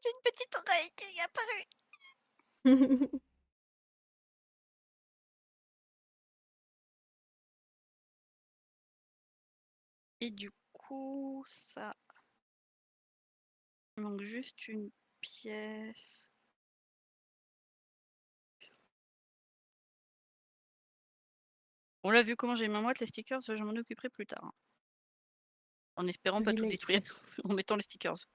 j'ai une petite oreille qui est apparue. Et du coup, ça manque juste une pièce. On l'a vu comment j'ai mis en moite les stickers, je m'en occuperai plus tard, hein. En espérant pas tout Relate. détruire en mettant les stickers.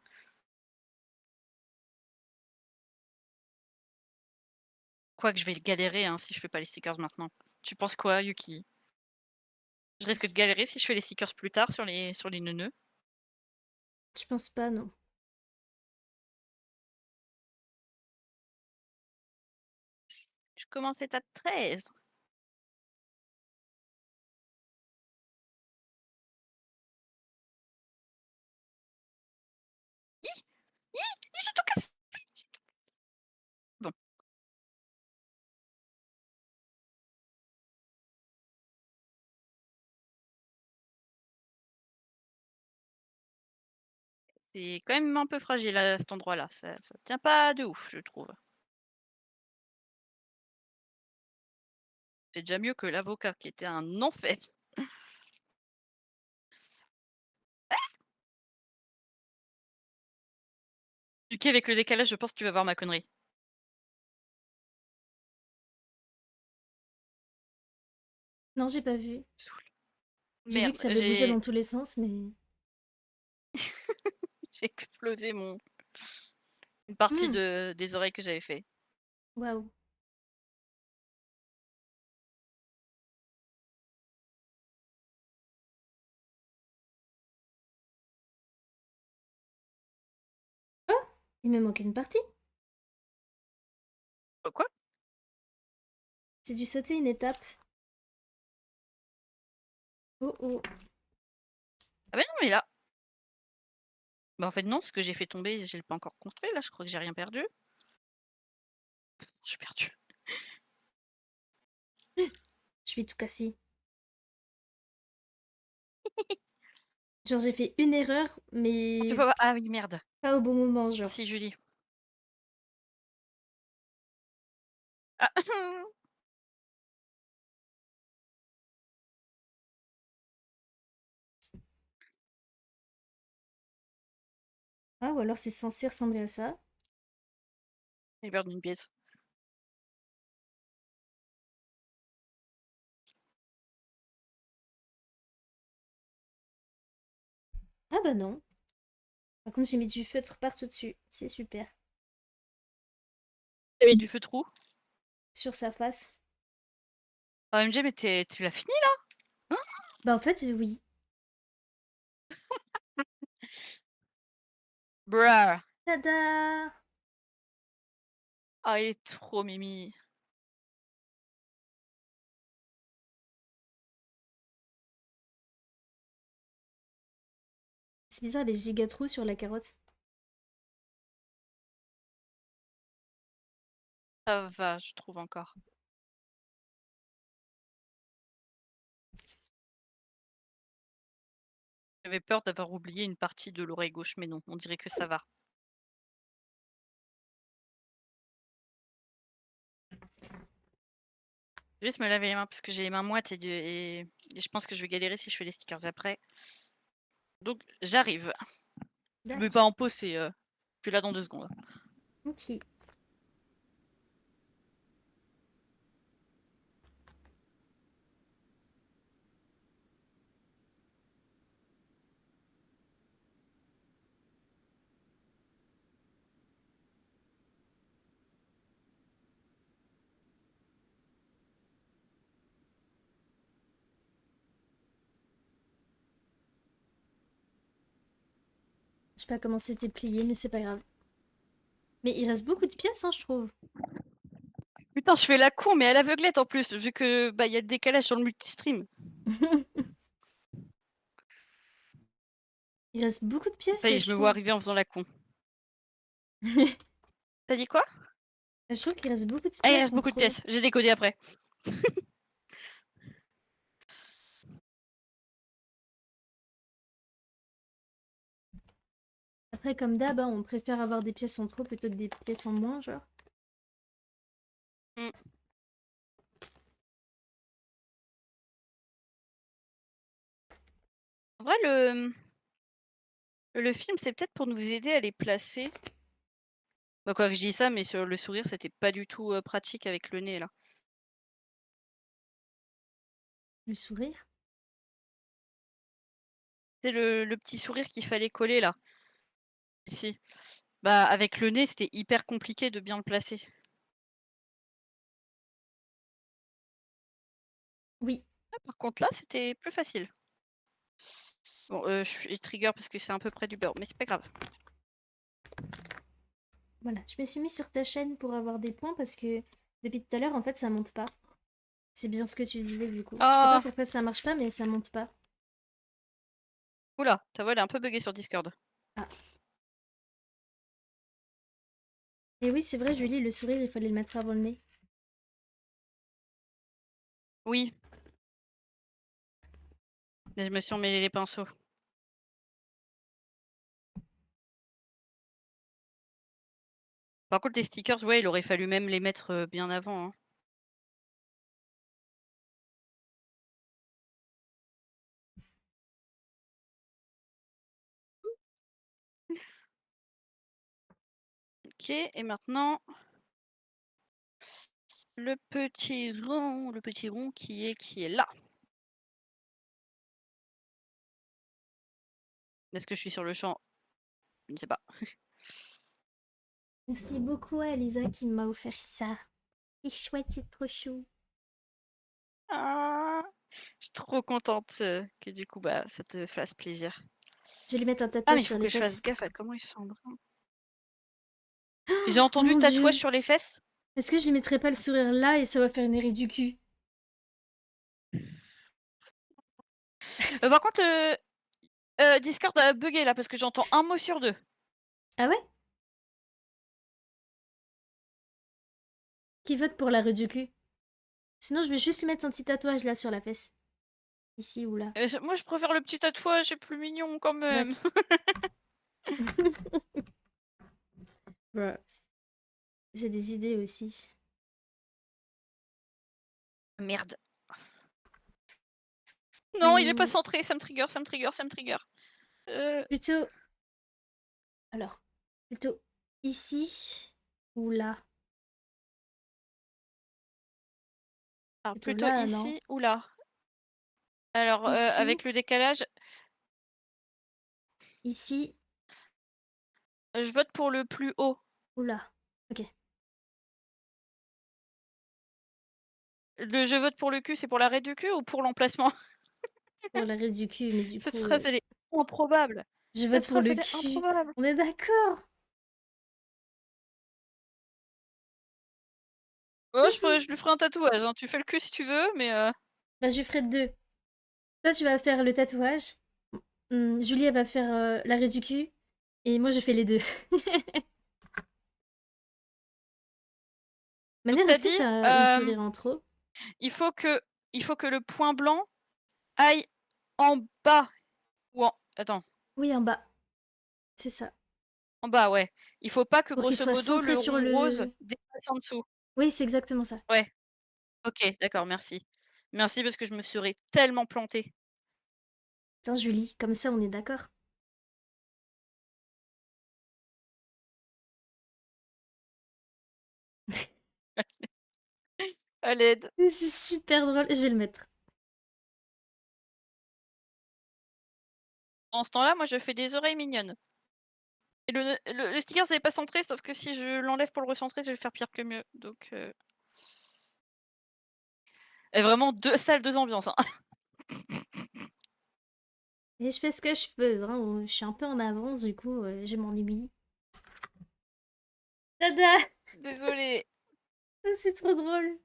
Quoique je vais galérer, hein, si je fais pas les stickers maintenant. Tu penses quoi, Yuki? Je risque de galérer si je fais les stickers plus tard sur les neuneux? Je pense pas, non. Je commence l'étape 13. Hi! Hi! J'ai tout cassé! Bon. C'est quand même un peu fragile à cet endroit-là, ça tient pas de ouf, je trouve. C'est déjà mieux que l'avocat qui était un enfer. Yuki, avec le décalage, je pense que tu vas voir ma connerie. Non, j'ai pas vu. Saoul. J'ai vu que Merde, ça avait bougé dans tous les sens, mais... j'ai explosé une partie Hmm, des oreilles que j'avais fait. waouh. Oh! Il me manque une partie. Quoi? J'ai dû sauter une étape. Oh oh. Ah bah non, mais là. Bah en fait non, ce que j'ai fait tomber, je l'ai pas encore construit là, je crois que j'ai rien perdu. J'ai perdu. Je vais tout casser. Genre, j'ai fait une erreur, Tu mais vois? Ah oui, merde. pas au bon moment, genre. Merci Julie. Ah! Ah, ou alors c'est censé ressembler à ça. J'ai perdu une pièce. Ah bah non. Par contre, j'ai mis du feutre partout dessus. C'est super. Tu mis du feu trou? Sur sa face. OMG, mais tu l'as fini là? Hein? Bah en fait, oui. Bruh. Tada! Ah, il est trop mimi. C'est bizarre, les giga trous sur la carotte. Ça va, je trouve encore. J'avais peur d'avoir oublié une partie de l'oreille gauche, mais non, on dirait que ça va. Je vais juste me laver les mains parce que j'ai les mains moites et je pense que je vais galérer si je fais les stickers après. Donc j'arrive. Je me mets pas Dac. en pause, je suis là dans 2 secondes. Ok. Je sais pas comment c'était plié, mais c'est pas grave. Mais il reste beaucoup de pièces, hein, je trouve. Putain, je fais la con, mais à l'aveuglette en plus, vu que bah il y a le décalage sur le multistream. Il reste beaucoup de pièces, Ça y est, je je me vois trouve. arriver en faisant la con. T'as dit quoi? Je trouve qu'il reste beaucoup de Ah, il pièces reste en beaucoup de trop. pièces. J'ai décodé après. Après, comme d'hab, hein, on préfère avoir des pièces en trop plutôt que des pièces en moins, genre. Mmh. En vrai, le film, c'est peut-être pour nous aider à les placer. Bah, quoique je dis ça, mais sur le sourire, c'était pas du tout, pratique avec le nez, là. Le sourire. C'est le petit sourire qu'il fallait coller, là, ici. Bah, avec le nez, c'était hyper compliqué de bien le placer. Oui, Ah, par contre, là, c'était plus facile. Bon, je suis trigger parce que c'est un peu près du beurre, mais c'est pas grave. voilà. Je me suis mis sur ta chaîne pour avoir des points parce que depuis tout à l'heure, en fait, ça monte pas. C'est bien ce que tu disais, du coup. Je sais pas Ah! pourquoi ça marche pas, mais ça monte pas. Ouh là, ta voix, elle est un peu buggée sur Discord. Ah. Et oui, c'est vrai, Julie, le sourire, il fallait le mettre avant le nez. Oui. Et je me suis emmêlé les pinceaux. Par contre, les stickers, ouais, il aurait fallu même les mettre, bien avant, hein. OK et maintenant le petit rond qui est là. Est-ce que je suis sur le champ? Je ne sais pas. Merci beaucoup à Elisa qui m'a offert ça. C'est chouette, c'est trop chou. Ah! Je suis trop contente, que du coup, bah, ça te fasse plaisir. Je vais lui mettre un Ah mais tatouage il sur faut les que je fasse fesses. gaffe à comment ils sont bruns. J'ai entendu Mon tatouage dieu! sur les fesses. Est-ce que je lui mettrais pas le sourire là et ça va faire une hérite du cul? Par contre, le Discord a buggé là parce que j'entends un mot sur 2. Ah ouais? Qui vote pour la rue du cul? Sinon, je vais juste lui mettre un petit tatouage là sur la fesse. Ici ou là. Moi, je préfère le petit tatouage, c'est plus mignon quand même. Vote. Bruh. J'ai des idées aussi. Merde. Non, il est pas Hmm, centré, ça me trigger, ça me trigger, ça me trigger. plutôt. Alors, plutôt ici ou là? Alors Plutôt plutôt là, non? ici ou là? Alors, Ici, avec le décalage, ici je vote pour le plus haut. ou là. Ok. Le je vote pour le cul, c'est pour l'arrêt du cul ou pour l'emplacement? Pour l'arrêt du cul, mais du Cette coup, phrase, elle est improbable. je Cette vote pour phrase, le elle est cul. improbable. On est d'accord? Oh, je lui ferai un tatouage, hein. Tu fais le cul si tu veux, mais Bah, je lui ferai deux. Toi, tu vas faire le tatouage. Julie, elle va faire l'arrêt du cul. Et moi, je fais les deux. donc Manière, tu as est-ce que dit, t'as le sourire en trop? il faut que le point blanc aille en bas ou en attends, Oui, en bas. C'est ça. en bas, ouais. Il faut pas que Pour qu'il grosso soit modo centré le sur rond rose le... dépasse en dessous. Oui, c'est exactement ça. Ouais, OK, d'accord, merci. Merci parce que je me serais tellement plantée. Putain, Julie, comme ça, on est d'accord. À l'aide. C'est super drôle. Je vais le mettre. Pendant ce temps-là, moi, je fais des oreilles mignonnes et le sticker, c'est pas centré, sauf que si je l'enlève pour le recentrer, je vais faire pire que mieux, donc et vraiment 2 salles, 2 ambiances, hein. Et je fais ce que je peux. Hein. Je suis un peu en avance, du coup, je m'ennuie. Tada! Désolée. C'est trop drôle.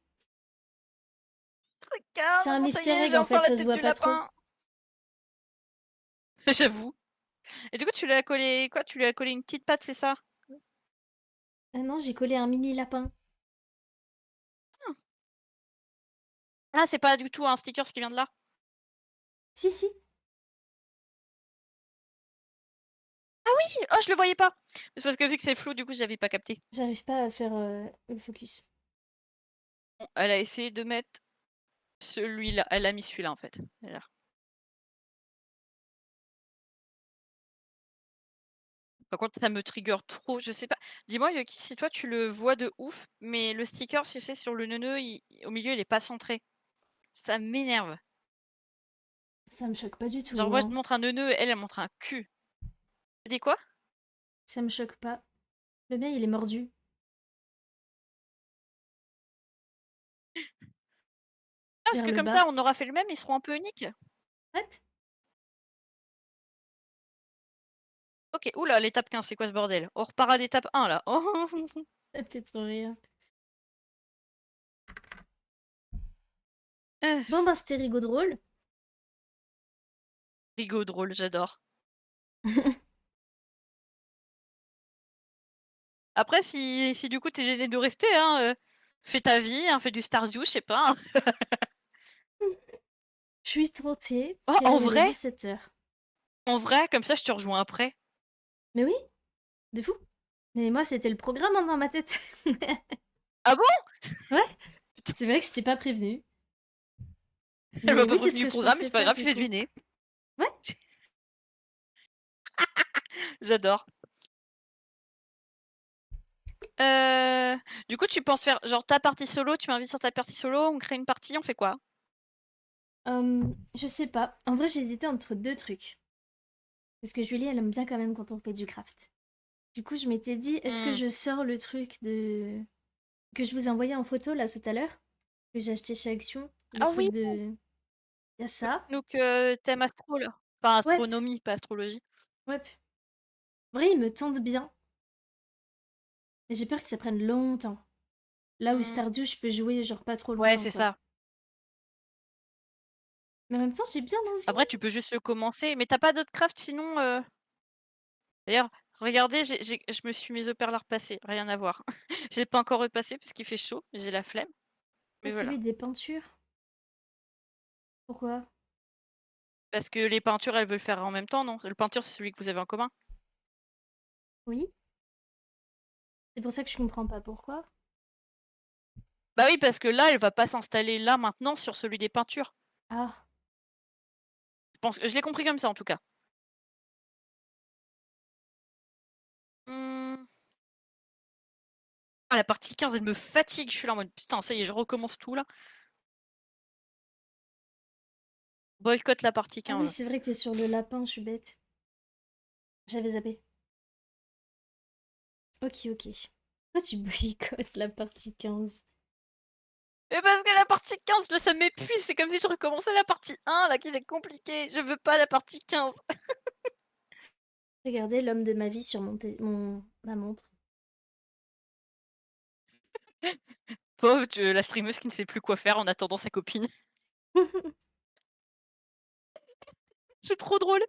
Regarde, C'est un maman, ça y easter est, egg, j'ai en enfin fait, la ça se tête voit du pas trop. lapin. J'avoue. Et du coup, tu lui as collé quoi? Tu lui as collé une petite patte, c'est ça? Ah non, j'ai collé un mini lapin. Ah. Ah, c'est pas du tout un sticker qui vient de là? Si, si. Oh, je le voyais pas! C'est parce que vu que c'est flou, du coup, j'avais pas capté. J'arrive pas à faire le focus. Bon, elle a essayé de mettre celui-là. Elle a mis celui-là, en fait. Là. Par contre, ça me trigger trop, je sais pas. Dis-moi, Yuki, si toi tu le vois de ouf, mais le sticker, tu sais, sur le neuneu, au milieu, il est pas centré. Ça m'énerve. Ça me choque pas du Genre, tout, moi, je hein. te montre un neuneu, elle montre un cul. T'as dit quoi? Ça me choque pas. Le mien, il est mordu. Ah, parce Vers que le comme ça, bas. on aura fait le même, ils seront un peu uniques. Hop. Ok, oula, l'étape 15, c'est quoi ce bordel? On repart à l'étape 1, là. Oh, Ça fait trop rire. Bon, bah, c'était rigolo drôle. Rigo drôle, j'adore. Après, si du coup t'es gêné de rester, hein, fais ta vie, hein, fais du Stardew, je sais pas. Hein. Je suis tentée, Oh, car il est 17 h. en vrai, comme ça, je te rejoins après. Mais oui, de fou. Mais moi, c'était le programme hein, dans ma tête. Ah bon? Ouais, Putain, c'est vrai que je t'ai pas prévenu. elle m'a Mais pas oui, c'est ce prévenu que du je programme, mais pensais c'est pas faire grave, du je l'ai coup. deviné. Ouais. J'adore. Euh, Du coup, tu penses faire genre ta partie solo, tu m'invites sur ta partie solo, on crée une partie, on fait quoi? Je sais pas. En vrai, j'hésitais entre deux trucs. Parce que Julie, elle aime bien quand même quand on fait du craft. Du coup, je m'étais dit, est-ce que Hmm. je sors le truc de... que je vous ai envoyé en photo là tout à l'heure? Que j'ai acheté chez Action. Le Ah truc oui, de... Il y a ça. donc thème astro là. Enfin, Ouais, astronomie, pas astrologie. ouais. En vrai, il me tente bien. Mais j'ai peur que ça prenne longtemps. Là où Hmm. Stardew, je peux jouer genre pas trop Ouais, longtemps c'est quoi. ça. Mais en même temps, j'ai bien Après, envie. tu peux juste le commencer, mais t'as pas d'autres crafts sinon D'ailleurs, regardez, je me suis mise au perlard passé, rien à voir. Je l'ai pas encore repassé parce qu'il fait chaud, j'ai la flemme. Ah, Mais voilà. celui des peintures. Pourquoi? Parce que les peintures, elle veut le faire en même temps, non? Le peinture, c'est celui que vous avez en commun. Oui. C'est pour ça que je comprends pas pourquoi. Bah oui, parce que là, elle va pas s'installer là maintenant sur celui des peintures. Ah. Je l'ai compris comme ça en tout cas. Hmm. Ah, la partie 15, elle me fatigue. Je suis là en mode putain, ça y est, je recommence tout là. Boycott la partie Ah oui, 15. c'est vrai que t'es sur le lapin, je suis bête. J'avais zappé. Ok, ok. Pourquoi tu boycottes la partie 15? Mais parce que la partie 15, là, ça m'épuise. C'est comme si je recommençais la partie 1, là, qui est compliquée. Je veux pas la partie 15. Regardez l'homme de ma vie sur ma montre. Pauvre, la streameuse qui ne sait plus quoi faire en attendant sa copine. C'est trop drôle.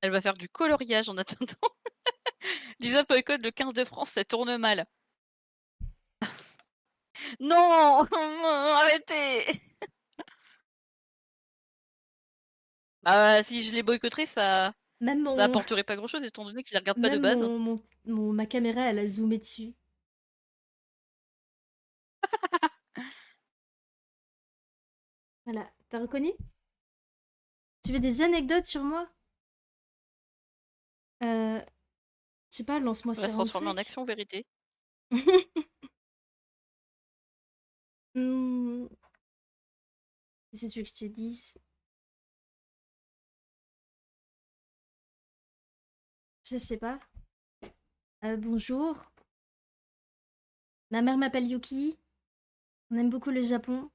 Elle va faire du coloriage en attendant. Lisa boycott le 15 de France, ça tourne mal. Non, arrêtez. Si je les boycotterais, ça Même ça mon... apporterait pas grand-chose étant donné que je les regarde pas de Même base. ma caméra, elle a zoomé dessus. Voilà. T'as reconnu? Tu veux des anecdotes sur moi? Je sais pas, lance-moi On va se sur un transformer en truc. action vérité. Hmm, c'est ce que je te dise. Je sais pas. Bonjour. Ma mère m'appelle Yuki. On aime beaucoup le Japon.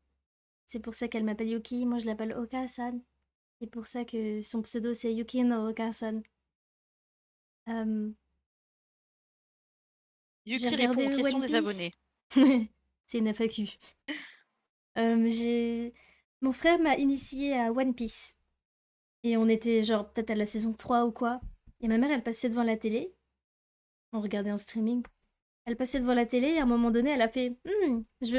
C'est pour ça qu'elle m'appelle Yuki. Moi, je l'appelle Oka-san. C'est pour ça que son pseudo, c'est Yuki no Oka-san. Euh, j'ai Yuki répond aux regardé questions One des Piece. abonnés. C'est une FAQ. Mon frère m'a initié à One Piece. Et on était genre peut-être à la saison 3 ou quoi. Et ma mère, elle passait devant la télé. On regardait en streaming. Elle passait devant la télé et à un moment donné, elle a fait je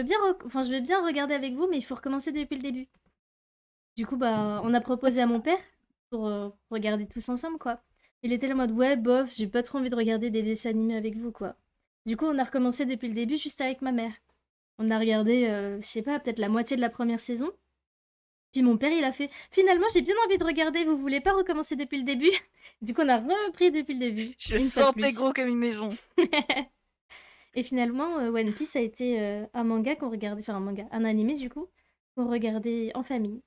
veux bien regarder avec vous, mais il faut recommencer depuis le début. Du coup, bah, on a proposé à mon père pour regarder tous ensemble, quoi. Il était là en mode, ouais, bof, j'ai pas trop envie de regarder des dessins animés avec vous, quoi. Du coup, on a recommencé depuis le début, juste avec ma mère. On a regardé, je sais pas, peut-être la moitié de la première saison. Puis mon père, il a fait, finalement, j'ai bien envie de regarder, vous voulez pas recommencer depuis le début? Du coup, on a repris depuis le début, Je le une fois de sentais plus. gros comme une maison. Et finalement, One Piece a été un manga qu'on regardait, enfin un manga, un animé du coup, qu'on regardait en famille.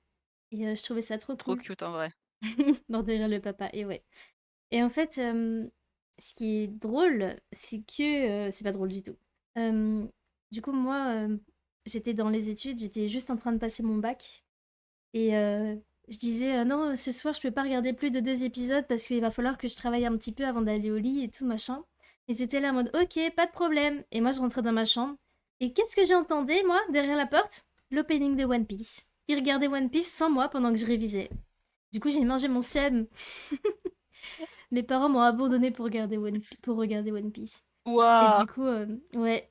Et je trouvais ça trop Trop cool. cute en vrai. D'en derrière le papa, et ouais. Et en fait, ce qui est drôle, c'est que c'est pas drôle du tout. Euh, du coup, moi, j'étais dans les études, j'étais juste en train de passer mon bac. Et je disais, non, ce soir, je peux pas regarder plus de 2 épisodes parce qu'il va falloir que je travaille un petit peu avant d'aller au lit et tout, machin. Et c'était là en mode, ok, pas de problème. Et moi, je rentrais dans ma chambre. Et qu'est-ce que j'entendais, moi, derrière la porte? L'opening de One Piece. Ils regardaient One Piece sans moi pendant que je révisais. Du coup, j'ai mangé mon sème. Mes parents m'ont abandonné pour regarder One Piece. Et Waouh! du coup, ouais.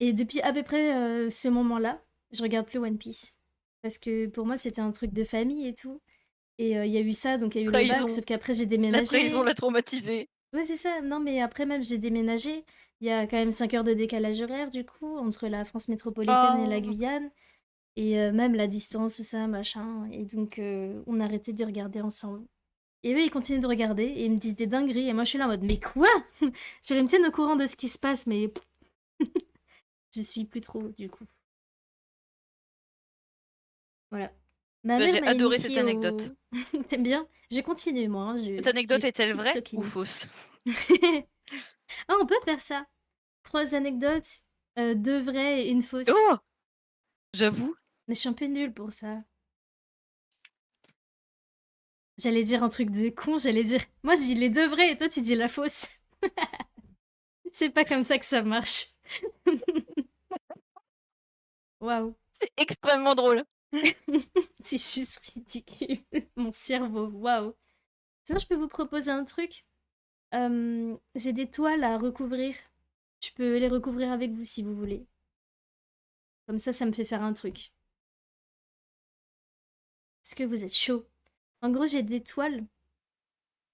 Et depuis à peu près ce moment-là, je regarde plus One Piece. Parce que pour moi, c'était un truc de famille et tout. Et il y a eu ça, donc il y a eu le bac, Trahison. sauf qu'après j'ai La trahison déménagé. l'a traumatisé. Ouais, c'est ça. Non, mais après même j'ai déménagé. Il y a quand même 5 heures de décalage horaire, du coup, entre la France métropolitaine et la Oh! Guyane. Et même la distance, tout ça, machin. Et donc, on a arrêté de regarder ensemble. Et eux, ils continuent de regarder et ils me disent des dingueries. Et moi, je suis là en mode, mais quoi? Je me tienne au courant de ce qui se passe, mais je suis plus trop, du coup. Voilà. Ma Bah, mère j'ai m'a adoré cette initiée anecdote. au. T'aimes bien? Je continue, moi. Hein, Cette je anecdote est-elle keep vraie ou talking. fausse? Ah, on peut faire ça. 3 anecdotes, 2 vraies et une fausse. Oh! J'avoue. Mais je suis un peu nulle pour ça. J'allais dire un truc de con, j'allais dire. Moi, je dis les 2 vraies et toi, tu dis la fausse. C'est pas comme ça que ça marche. Waouh. C'est extrêmement drôle. C'est juste ridicule. Mon cerveau, waouh. Sinon, je peux vous proposer un truc. J'ai des toiles à recouvrir. Je peux les recouvrir avec vous si vous voulez. Comme ça me fait faire un truc. Est-ce que vous êtes chaud? En gros, j'ai des toiles.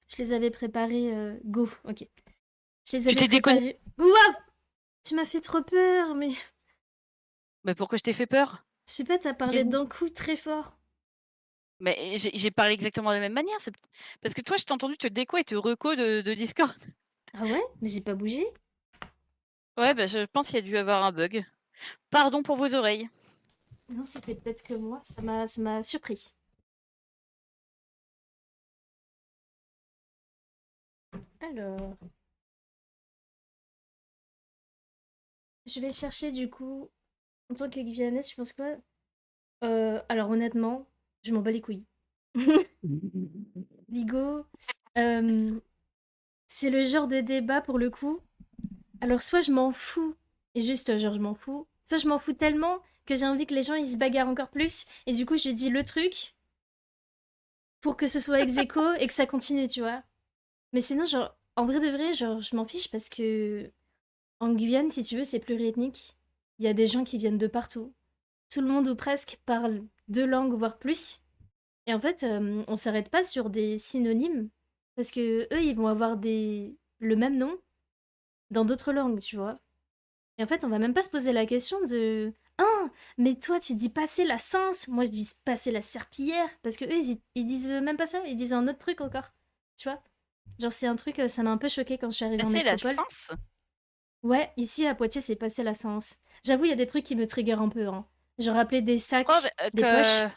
Je les avais préparées. Go, ok. Je les Tu avais t'es déconné. préparées. Waouh! Tu m'as fait trop peur, mais Mais pourquoi je t'ai fait peur? je sais pas, t'as parlé Qu'est-ce d'un coup très fort. Mais j'ai parlé exactement de la même manière, c'est parce que toi, je t'ai entendu te déco et te reco de Discord. Ah ouais? Mais j'ai pas bougé? Ouais, bah, je pense qu'il y a dû avoir un bug. Pardon pour vos oreilles. Non, c'était peut-être que moi. Ça m'a surpris. Alors, je vais chercher du coup. En tant que Guyanaise, je pense quoi? Alors honnêtement, je m'en bats les couilles. Bigot, euh, c'est le genre de débat pour le coup. Alors soit je m'en fous, et juste genre je m'en fous, soit je m'en fous tellement que j'ai envie que les gens ils se bagarrent encore plus, et du coup je dis le truc pour que ce soit ex aequo et que ça continue, tu vois. Mais sinon, genre, en vrai de vrai, genre, je m'en fiche parce que en Guyane, si tu veux, c'est pluriethnique. Il y a des gens qui viennent de partout. Tout le monde ou presque parle 2 langues, voire plus. Et en fait, on s'arrête pas sur des synonymes parce que eux, ils vont avoir le même nom dans d'autres langues, tu vois. Et en fait, on va même pas se poser la question de ah, mais toi, tu dis passer la sens. Moi, je dis passer la serpillière. Parce que eux, ils disent même pas ça. Ils disent un autre truc encore. Tu vois. Genre, c'est un truc, ça m'a un peu choqué quand je suis arrivée en C'est la métropole. sens? Ouais, ici à Poitiers, c'est passer la sens. J'avoue, il y a des trucs qui me triggerent un peu. Hein. Genre, rappeler des Je crois sacs, des que poches.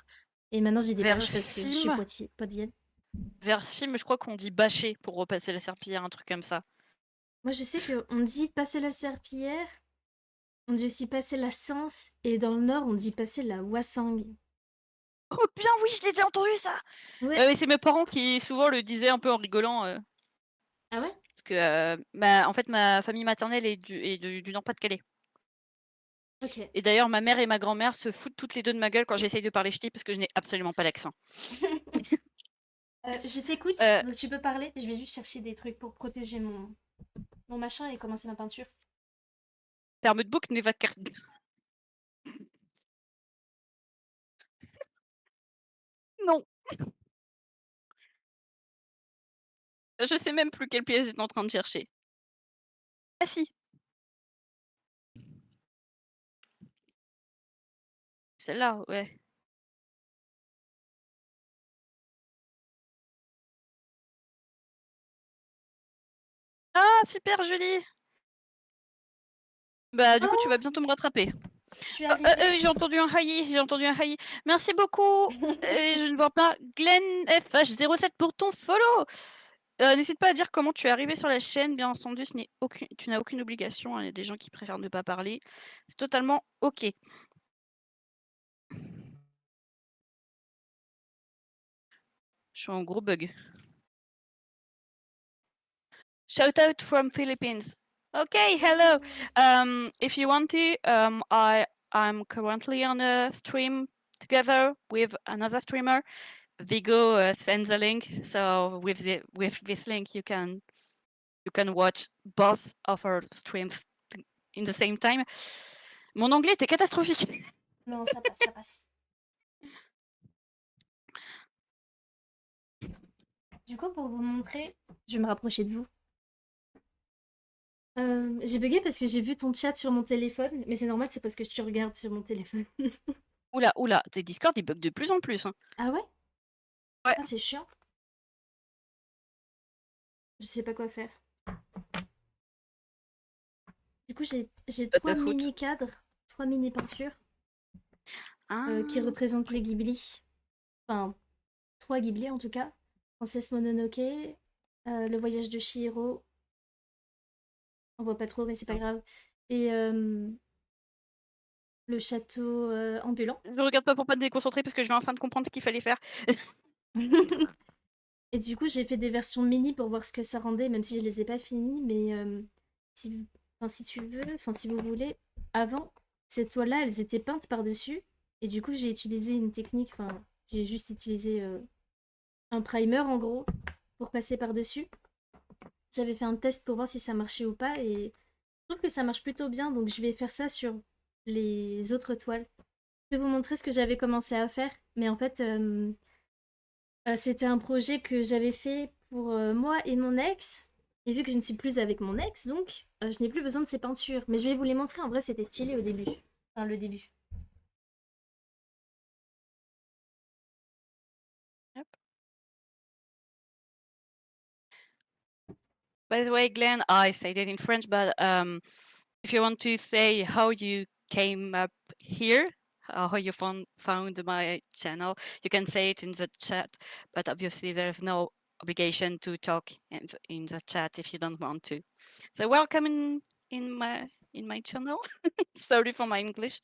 Et maintenant, j'ai des vers poches parce que je suis film, Poitiers, pas de Vienne. vers film, je crois qu'on dit bâcher pour repasser la serpillière, un truc comme ça. Moi, je sais qu'on dit passer la serpillière. On dit aussi passer la sens. Et dans le nord, on dit passer la wassing. Oh bien oui, je l'ai déjà entendu ça! Ouais. Mais c'est mes parents qui souvent le disaient un peu en rigolant, Ah ouais? parce que, en fait, ma famille maternelle est du Nord-Pas-de-Calais. Ok. Et d'ailleurs, ma mère et ma grand-mère se foutent toutes les 2 de ma gueule quand j'essaye de parler ch'ti parce que je n'ai absolument pas l'accent. Je t'écoute, Heu, donc tu peux parler. Je vais juste chercher des trucs pour protéger mon machin et commencer ma peinture. Terme de boek Je sais même plus quelle pièce j'étais en train de chercher. Ah si, celle-là, ouais. Ah super Julie! Bah, du coup, tu vas Oh, bientôt me rattraper. je suis Oh, arrivée. j'ai entendu un haï, j'ai entendu un haï. Merci beaucoup! Et je ne vois pas Glenn FH07 pour ton follow! N'hésite pas à dire comment tu es arrivé sur la chaîne, bien entendu, tu n'as aucune obligation, hein, il y a des gens qui préfèrent ne pas parler. C'est totalement OK. Je suis en gros bug. Shout out from Philippines. Okay, hello. If you want to, I'm currently on a stream together with another streamer. Vigo sends a link, so with this link you can watch both of our streams in the same time. Mon anglais était catastrophique. Non, ça passe, ça passe. Du coup, pour vous montrer, je vais me rapprocher de vous. J'ai bugué parce que j'ai vu ton chat sur mon téléphone, mais c'est normal, c'est parce que je te regarde sur mon téléphone. Oula, oula, tes Discord ils bug de plus en plus. Hein. Ah ouais? Ouais. Ah, c'est chiant. Je sais pas quoi faire. Du coup, j'ai Pas ta 3 faute. mini cadres, 3 mini peintures Ah. qui représentent les Ghibli. Enfin, 3 Ghibli en tout cas. Princesse Mononoke, le voyage de Chihiro. On voit pas trop, mais c'est pas grave. Et le château ambulant. Je regarde pas pour pas te déconcentrer parce que je vais enfin de comprendre ce qu'il fallait faire. Et du coup, j'ai fait des versions mini pour voir ce que ça rendait, même si je les ai pas finies. Mais si tu veux, enfin si vous voulez, avant, ces toiles-là, elles étaient peintes par-dessus. Et du coup, j'ai utilisé une technique, enfin, j'ai juste utilisé un primer en gros pour passer par-dessus. J'avais fait un test pour voir si ça marchait ou pas et je trouve que ça marche plutôt bien, donc je vais faire ça sur les autres toiles. Je vais vous montrer ce que j'avais commencé à faire, mais en fait, c'était un projet que j'avais fait pour moi et mon ex. Et vu que je ne suis plus avec mon ex, donc je n'ai plus besoin de ces peintures. Mais je vais vous les montrer, en vrai c'était stylé au début. Enfin, le début. Yep. By the way, Glenn, I said it in French, but if you want to say how you came up here, how you found my channel, you can say it in the chat. But obviously, there's no obligation to talk in the chat if you don't want to. So welcome in my channel. Sorry for my English.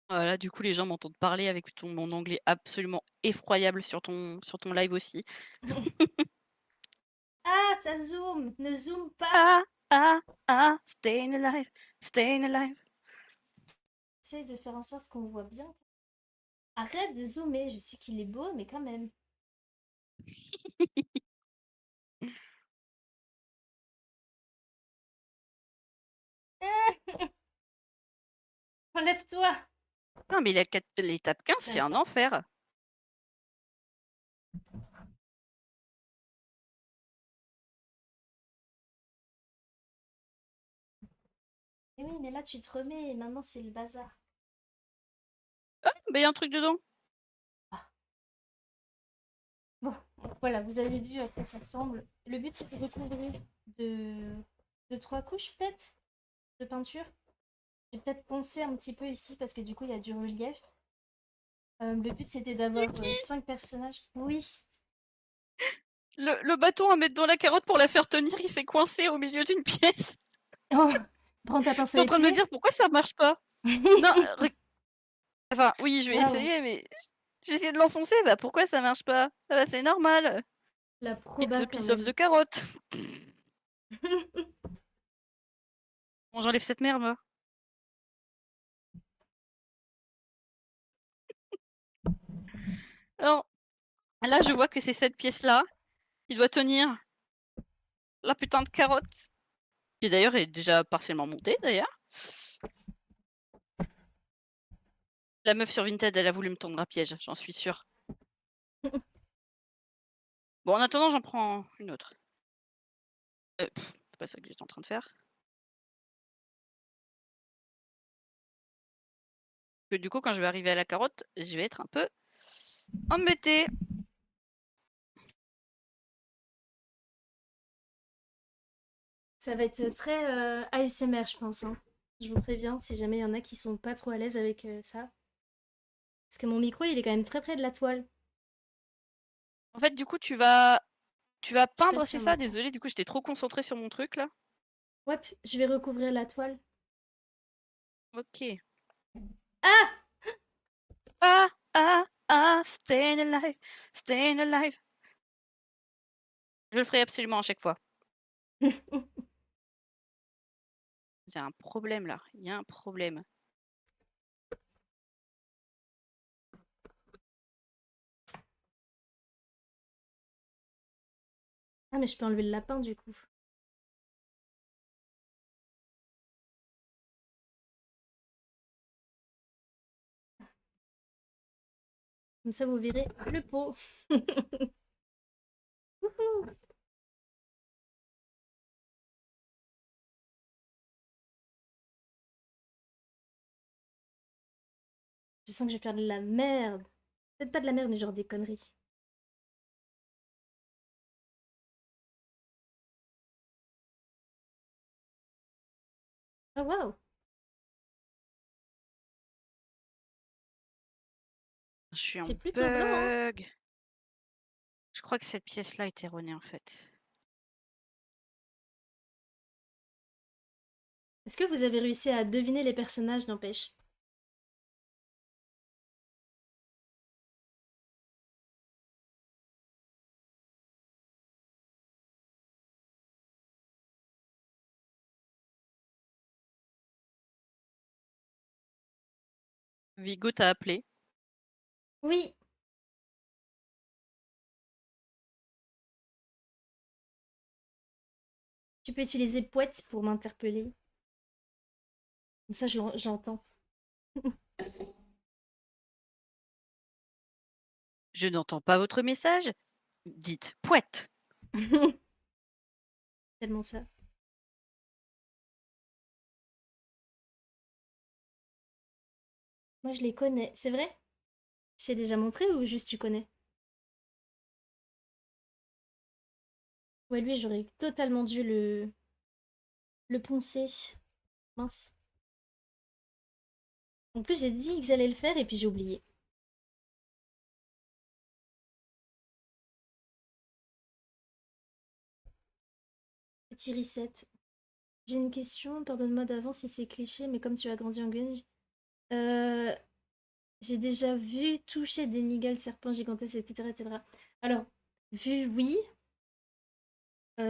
Voilà, du coup, les gens m'entendent parler avec mon anglais absolument effroyable sur ton live aussi. Ah, ça zoome! Ne zoome pas! Ah, ah, ah, staying alive, staying alive. Essaye de faire en sorte qu'on voit bien. Arrête de zoomer, je sais qu'il est beau, mais quand même. Enlève-toi! Non, mais l'étape 15, c'est J'aime un pas. enfer. Mais oui, mais là tu te remets et maintenant c'est le bazar. Ah, bah, y a un truc dedans. Ah. Bon, donc voilà, vous avez vu à quoi ça ressemble. Le but c'est de recouvrir de 3 couches peut-être de peinture. Je vais peut-être poncer un petit peu ici parce que du coup il y a du relief. Le but c'était d'avoir Yuki, 5 personnages. Oui. le bâton à mettre dans la carotte pour la faire tenir, il s'est coincé au milieu d'une pièce. Oh, prends ta pince à J'étais en train de me épiler. dire pourquoi ça marche pas. Non, enfin, oui, je vais Waouh, essayer, mais j'ai essayé de l'enfoncer, bah pourquoi ça marche pas? Ah bah, c'est normal. la It's proba the quand piece of même. the carrot. Bon, j'enlève cette merde, moi. Alors, là, je vois que c'est cette pièce-là qui doit tenir la putain de carotte. Qui d'ailleurs est déjà partiellement montée, d'ailleurs. La meuf sur Vinted, elle a voulu me tendre un piège, j'en suis sûre. Bon, en attendant, j'en prends une autre. C'est pas ça que j'étais en train de faire. Que du coup, quand je vais arriver à la carotte, je vais être un peu embêtée. Ça va être très ASMR, je pense, hein. Je vous préviens si jamais il y en a qui sont pas trop à l'aise avec ça. Parce que mon micro, il est quand même très près de la toile. En fait, du coup, tu vas Je sais pas peindre, si c'est on ça? m'entend. Désolée, du coup, j'étais trop concentrée sur mon truc là. Ouais, je vais recouvrir la toile. OK. Ah! Ah, ah, ah, staying alive, staying alive. Je le ferai absolument à chaque fois. Il y a un problème là, il y a un problème. Ah, mais je peux enlever le lapin du coup. Comme ça, vous verrez le pot. Wouhou. Je sens que je vais faire de la merde. Peut-être pas de la merde, mais genre des conneries. Oh waouh! Je suis en C'est plutôt blanc, hein? bug. Je crois que cette pièce-là est erronée en fait. Est-ce que vous avez réussi à deviner les personnages, n'empêche? Vigo t'a appelé. Oui! Tu peux utiliser poète pour m'interpeller. Comme ça, je l'entends. Je n'entends pas votre message. Dites pouette. Tellement ça. Moi, je les connais. C'est vrai? Je t'ai déjà montré ou juste tu connais? Ouais, lui, j'aurais totalement dû le poncer. Mince. En plus, j'ai dit que j'allais le faire et puis j'ai oublié. Petit reset. J'ai une question, pardonne-moi d'avance si c'est cliché, mais comme tu as grandi en Gunge, euh, j'ai déjà vu toucher des migales, serpents gigantesques, etc., etc. Alors, vu, oui.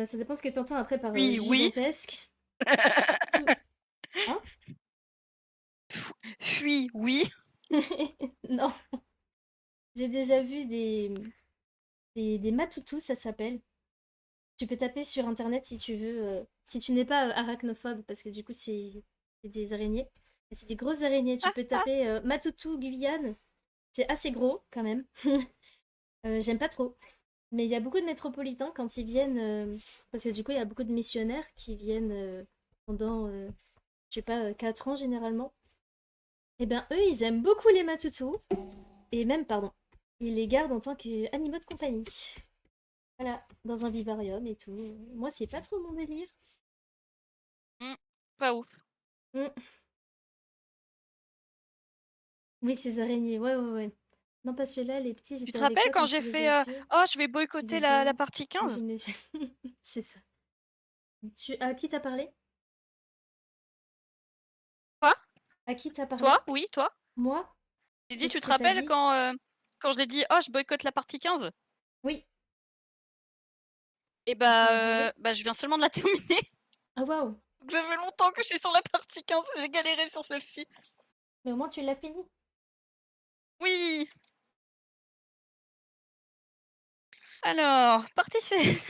Ça dépend ce que tu entends après par Oui, oui. gigantesque. Tout... Hein? Fuis, oui. Non. J'ai déjà vu des matoutous, ça s'appelle. Tu peux taper sur internet si tu veux. Si tu n'es pas arachnophobe, parce que du coup, c'est des araignées. Mais c'est des grosses araignées. Tu Ah, peux ah. taper matoutou Guyane. C'est assez gros quand même. J'aime pas trop. Mais il y a beaucoup de métropolitains quand ils viennent. Parce que du coup, il y a beaucoup de missionnaires qui viennent pendant, je sais pas, 4 ans généralement. Et ben eux, ils aiment beaucoup les matoutous. Et même, pardon, ils les gardent en tant qu'animaux de compagnie. Voilà, dans un vivarium et tout. Moi, c'est pas trop mon délire. Pas ouf. Mm. Oui, ces araignées, ouais, ouais, ouais. Non, pas ceux-là, les petits, Tu j'étais te avec rappelles toi quand quand tu j'ai les fait as vus. oh, je vais Ils boycotter la rigolant. partie Moi, 15? j'aimais bien. C'est ça. À qui t'as parlé? Quoi? À qui t'as Toi? parlé? Oui, toi? Moi? J'ai dit, Qu'est-ce tu te que t'as rappelles dit? quand je l'ai dit, oh, je boycotte la partie 15? Oui. Et Tu m'as parlé? bah, je viens seulement de la terminer. Ah, waouh! Ça fait longtemps que je suis sur la partie 15, j'ai galéré sur celle-ci. Mais au moins, tu l'as fini. Oui! Alors, partie 16.